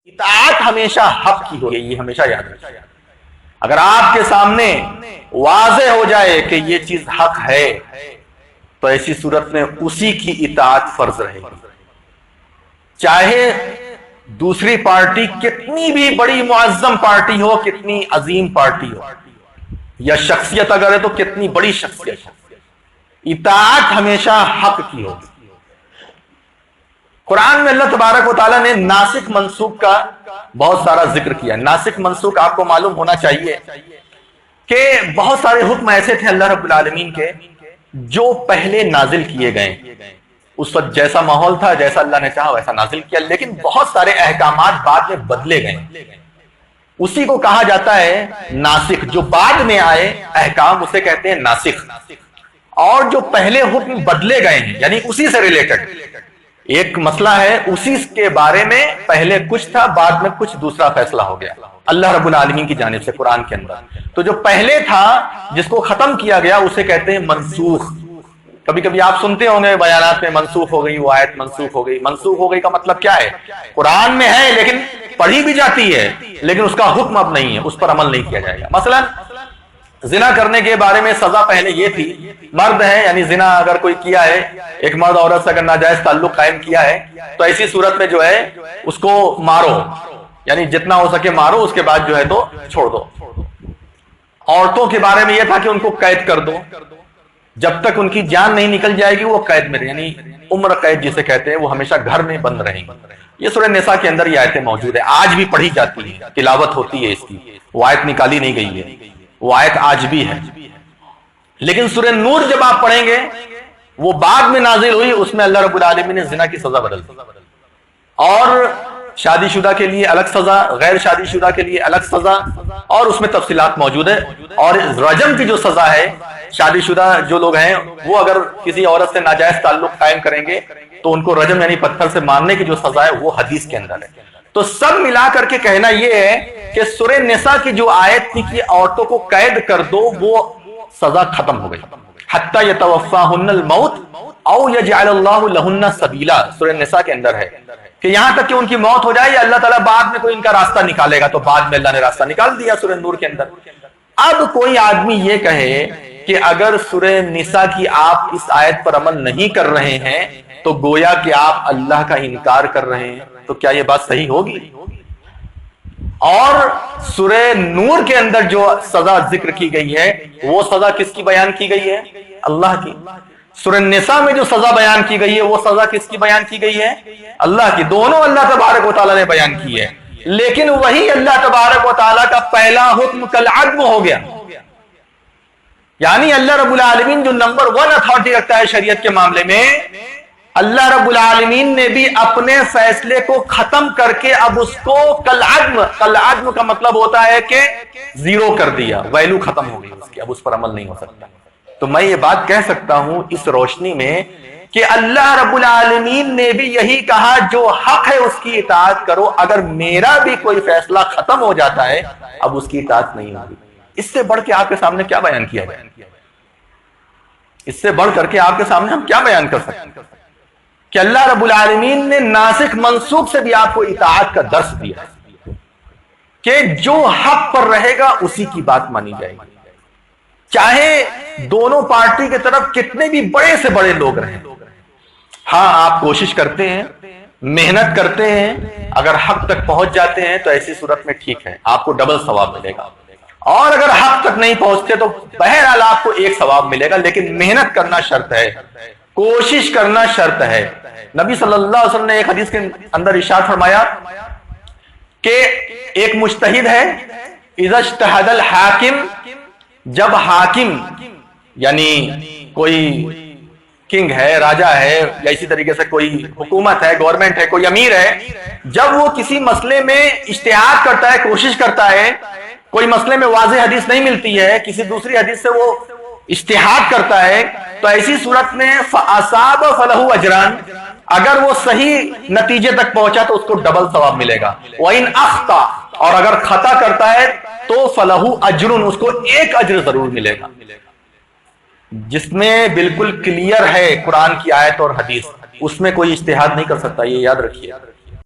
اطاعت ہمیشہ حق کی ہوگی، یہ ہمیشہ یاد رکھیے۔ اگر آپ کے سامنے واضح ہو جائے کہ یہ چیز حق ہے تو ایسی صورت میں اسی کی اطاعت فرض رہے گی، چاہے دوسری پارٹی کتنی بھی بڑی معظم پارٹی ہو، کتنی عظیم پارٹی ہو، یا شخصیت اگر ہے تو کتنی بڑی شخصیت ہو، اطاعت ہمیشہ حق کی ہوگی۔ قرآن میں اللہ تبارک و تعالیٰ نے ناسخ منسوخ کا بہت سارا ذکر کیا۔ ناسخ منسوخ آپ کو معلوم ہونا چاہیے کہ بہت سارے حکم ایسے تھے اللہ رب العالمین کے جو پہلے نازل کیے گئے، اس وقت جیسا ماحول تھا، جیسا اللہ نے چاہا ویسا نازل کیا، لیکن بہت سارے احکامات بعد میں بدلے گئے، اسی کو کہا جاتا ہے ناسخ۔ جو بعد میں آئے احکام اسے کہتے ہیں ناسخ، اور جو پہلے حکم بدلے گئے ہیں یعنی اسی سے ریلیٹڈ ایک مسئلہ ہے، اسی کے بارے میں پہلے کچھ تھا، بعد میں کچھ دوسرا فیصلہ ہو گیا اللہ رب العالمین کی جانب سے قرآن کے اندر۔ تو جو پہلے تھا جس کو ختم کیا گیا اسے کہتے ہیں منسوخ۔ کبھی کبھی آپ سنتے ہوں گے بیانات میں منسوخ ہو گئی، وہ آیت منسوخ ہو گئی۔ منسوخ ہو گئی کا مطلب کیا ہے؟ قرآن میں ہے لیکن پڑھی بھی جاتی ہے، لیکن اس کا حکم اب نہیں ہے، اس پر عمل نہیں کیا جائے گا۔ مثلا زنا کرنے کے بارے میں سزا پہلے یہ تھی، مرد ہے یعنی زنا اگر کوئی کیا ہے، ایک مرد عورت سے اگر ناجائز تعلق قائم کیا ہے تو ایسی صورت میں جو ہے اس کو مارو، یعنی جتنا ہو سکے مارو، اس کے بعد جو ہے تو چھوڑ دو۔ عورتوں کے بارے میں یہ تھا کہ ان کو قید کر دو، جب تک ان کی جان نہیں نکل جائے گی وہ قید میں رہے، یعنی عمر قید جسے کہتے ہیں، وہ ہمیشہ گھر میں بند رہیں گی۔ یہ سورہ نساء کے اندر یہ آیتیں موجود ہے، آج بھی پڑھی جاتی ہے، تلاوت ہوتی ہے اس کی، وہ آیت نکالی نہیں گئی ہے، وہ آیت آج بھی ہے۔ لیکن سورہ نور جب آپ پڑھیں گے، وہ بعد میں نازل ہوئی، اس میں اللہ رب العالمین نے زنا کی سزا بدل دی، اور شادی شدہ کے لیے الگ سزا، غیر شادی شدہ کے لیے الگ سزا، اور اس میں تفصیلات موجود ہے۔ اور رجم کی جو سزا ہے، شادی شدہ جو لوگ ہیں وہ اگر کسی عورت سے ناجائز تعلق قائم کریں گے تو ان کو رجم یعنی پتھر سے مارنے کی جو سزا ہے وہ حدیث کے اندر ہے۔ تو سب ملا کر کے کہنا یہ ہے کہ سورہ نساء کی جو آیت تھی کہ عورتوں کو قید کر دو، وہ سزا ختم ہو گئی۔ حتی یتوفاہن الموت او یجعل اللہ لہن سبیلا، سورہ نساء کے اندر ہے کہ یہاں تک کہ ان کی موت ہو جائے یا اللہ تعالیٰ بعد میں کوئی ان کا راستہ نکالے گا، تو بعد میں اللہ نے راستہ نکال دیا سورہ نور کے اندر۔ اب کوئی آدمی یہ کہے کہ اگر سورہ نساء کی آپ اس آیت پر عمل نہیں کر رہے ہیں تو گویا کہ آپ اللہ کا انکار کر رہے ہیں، تو کیا یہ بات صحیح ہوگی؟ اور سورہ نور کے اندر جو سزا ذکر کی گئی ہے وہ سزا کس کی بیان کی گئی ہے؟ اللہ کی۔ سورہ نساء میں جو سزا بیان کی گئی ہے وہ سزا کس کی بیان کی گئی ہے؟ اللہ کی۔ دونوں اللہ تبارک و تعالیٰ نے بیان کی ہے، لیکن وہی اللہ تبارک و تعالیٰ کا پہلا حکم کالعدم ہو گیا، یعنی اللہ رب العالمین جو نمبر 1 اتھارٹی رکھتا ہے شریعت کے معاملے میں، اللہ رب العالمین نے بھی اپنے فیصلے کو ختم کر کے اب اس کو کالعدم کا مطلب ہوتا ہے کہ زیرو کر دیا، ویلو ختم ہو گئی اس کی، اب اس پر عمل نہیں ہو سکتا۔ تو میں یہ بات کہہ سکتا ہوں اس روشنی میں کہ اللہ رب العالمین نے بھی یہی کہا جو حق ہے اس کی اطاعت کرو، اگر میرا بھی کوئی فیصلہ ختم ہو جاتا ہے اب اس کی اطاعت نہیں ہوگی۔ اس سے بڑھ کے آپ کے سامنے کیا بیان کیا جائے؟ اس سے بڑھ کر کے آپ کے سامنے ہم کیا بیان کر سکتے ہیں کہ اللہ رب العالمین نے ناسخ منسوخ سے بھی آپ کو اطاعت کا درس دیا کہ جو حق پر رہے گا اسی کی بات مانی جائے گی، چاہے دونوں پارٹی کی طرف کتنے بھی بڑے سے بڑے لوگ رہیں۔ ہاں آپ کوشش کرتے ہیں، محنت کرتے ہیں، اگر حق تک پہنچ جاتے ہیں تو ایسی صورت میں ٹھیک ہے، آپ کو ڈبل ثواب ملے گا، اور اگر حق تک نہیں پہنچتے تو بہرحال آپ کو ایک ثواب ملے گا، لیکن محنت کرنا شرط ہے، کوشش کرنا شرط ہے۔ نبی صلی اللہ علیہ وسلم نے ایک حدیث کے اندر ارشاد فرمایا کہ ایک مجتہد ہے، اذا اجتہد الحاکم، جب حاکم یعنی کوئی کنگ ہے، راجہ ہے، یا اسی طریقے سے کوئی حکومت ہے، گورنمنٹ ہے، کوئی امیر ہے، جب وہ کسی مسئلے میں اجتہاد کرتا ہے، کوشش کرتا ہے، کوئی مسئلے میں واضح حدیث نہیں ملتی ہے، کسی دوسری حدیث سے وہ اجتہاد کرتا ہے، تو ایسی صورت میں فَأَصَابَ فَلَهُ أَجْرًا، اگر وہ صحیح نتیجے تک پہنچا تو اس کو ڈبل ثواب ملے گا، وَإِنْ أَخْطَأَ، اور اگر خطا کرتا ہے تو فَلَهُ أَجْرٌ، اس کو ایک اجر ضرور ملے گا۔ جس میں بالکل کلیئر ہے قرآن کی آیت اور حدیث، اس میں کوئی اجتہاد نہیں کر سکتا، یہ یاد رکھیے۔